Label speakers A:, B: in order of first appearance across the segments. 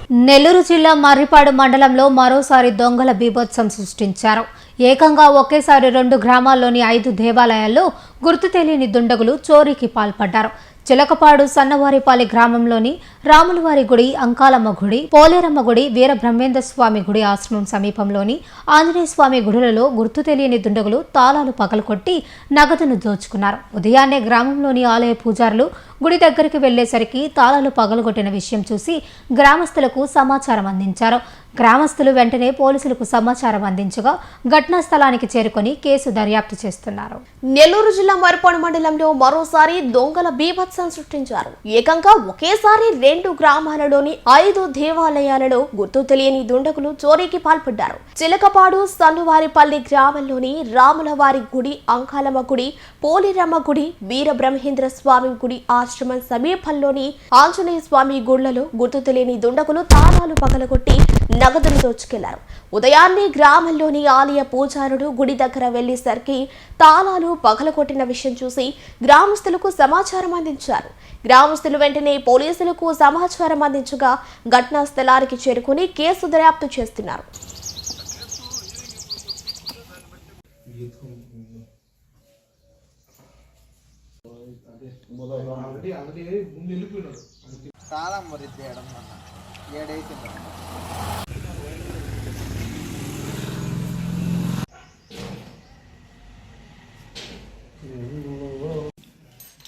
A: నెల్లూరు జిల్లా మర్రిపాడు మండలంలో మరోసారి దొంగల బీభత్సం సృష్టించారు. ఏకంగా ఒకేసారి 2 గ్రామాల్లోని 5 దేవాలయాల్లో గుర్తు తెలియని దుండగులు చోరీకి పాల్పడ్డారు. చిలకపాడు సన్నవారిపాలి గ్రామంలోని రాములవారి గుడి, అంకాలమ్మ గుడి, పోలేరమ్మ గుడి, వీరబ్రహ్మేంద్ర స్వామి గుడి ఆశ్రమం సమీపంలోని ఆంజనేయ స్వామి గుడులలో గుర్తు తెలియని దుండగులు తాళాలు పగలకొట్టి నగదును దోచుకున్నారు. ఉదయాన్నే గ్రామంలోని ఆలయ పూజారులు గుడి దగ్గరికి వెళ్లేసరికి తాళాలు పగలగొట్టిన విషయం చూసి గ్రామస్తులకు సమాచారం అందించారు. గ్రామస్తులు వెంటనే పోలీసులకు సమాచారం అందించగా ఘటనా స్థలానికి చేరుకొని కేసు దర్యాప్తు చేస్తున్నారు.
B: నెల్లూరు జిల్లా మర్రిపాడు మండలంలో మరోసారి దొంగల బీభత్సం సృష్టించారు. ఏకంగా ఒకేసారి 2 గ్రామాలలోని 5 దేవాలయాలలో గుర్తు తెలియని దుండగులు చోరీకి పాల్పడ్డారు. చిలకపాడు సన్నువారిపల్లి గ్రామంలోని రాములవారి గుడి, అంకాలమ్మ గుడి, పోలేరమ్మ గుడి, వీరబ్రహ్మేంద్ర స్వామి గుడి ఆశ్రమం సమీపంలోని ఆంజనేయ స్వామి గుళ్లలో గుర్తు తెలియని దుండగులు తాళాలు పగలగొట్టి నగదును దోచుకెళ్లారు. ఉదయాన్నే గ్రామంలోని ఆలయ పూజారుడు గుడి దగ్గర వెళ్లేసరికి తాళాలు పగలగొట్టిన విషయం చూసి గ్రామస్తులకు సమాచారం అందించారు. గ్రామస్తులు వెంటనే పోలీసులకు సమాచారం అందించగా ఘటనా స్థలానికి చేరుకుని కేసు దర్యాప్తు చేస్తున్నారు.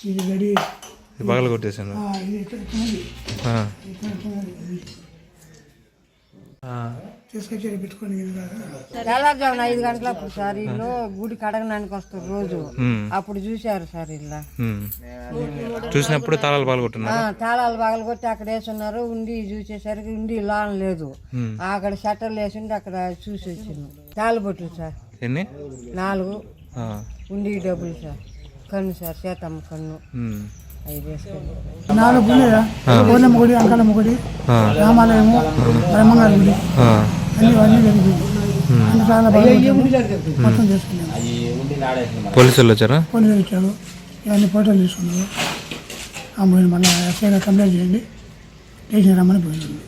C: ఇది గడి
D: పగల కొట్టేసాను.
C: తీసుకొచ్చి పెట్టుకొని
E: తెల్లవారుజామున 5 గంటలప్పుడు సార్ ఇల్లు గుడి కడగడానికి వస్తారు రోజు. అప్పుడు చూశారు సార్ ఇలా
D: చూసినప్పుడు తాళాలు పగలగొట్టున్నారు.
E: తాళాలు పగలగొట్టి అక్కడ వేసున్నారు. ఉండి చూసేసరికి ఉండి లాన్ లేదు. అక్కడ షట్టర్లు వేసిండి అక్కడ చూసి వచ్చింది. తాళబొట్లు సార్
D: ఎన్ని
E: 4 ఉండి డబ్బులు సార్, కన్ను సార్, సీతమ్మ కన్ను
C: 4 గుడిరా, పోలేరమ్మ గుడి, అంకాలమ్మ గుడి, రామాలయము, బ్రహ్మంగారి గుడి అన్ని జరిగింది. చాలా బాగా మొత్తం చేసుకున్నాను.
D: పోలీసులు వచ్చారా?
C: పోలీసులు వచ్చారు. ఇవన్నీ ఫోటోలు తీసుకున్నారు. మళ్ళీ ఎస్ఐగా కంప్లైంట్ చేయండి, స్టేషన్ రమ్మని పోయింది.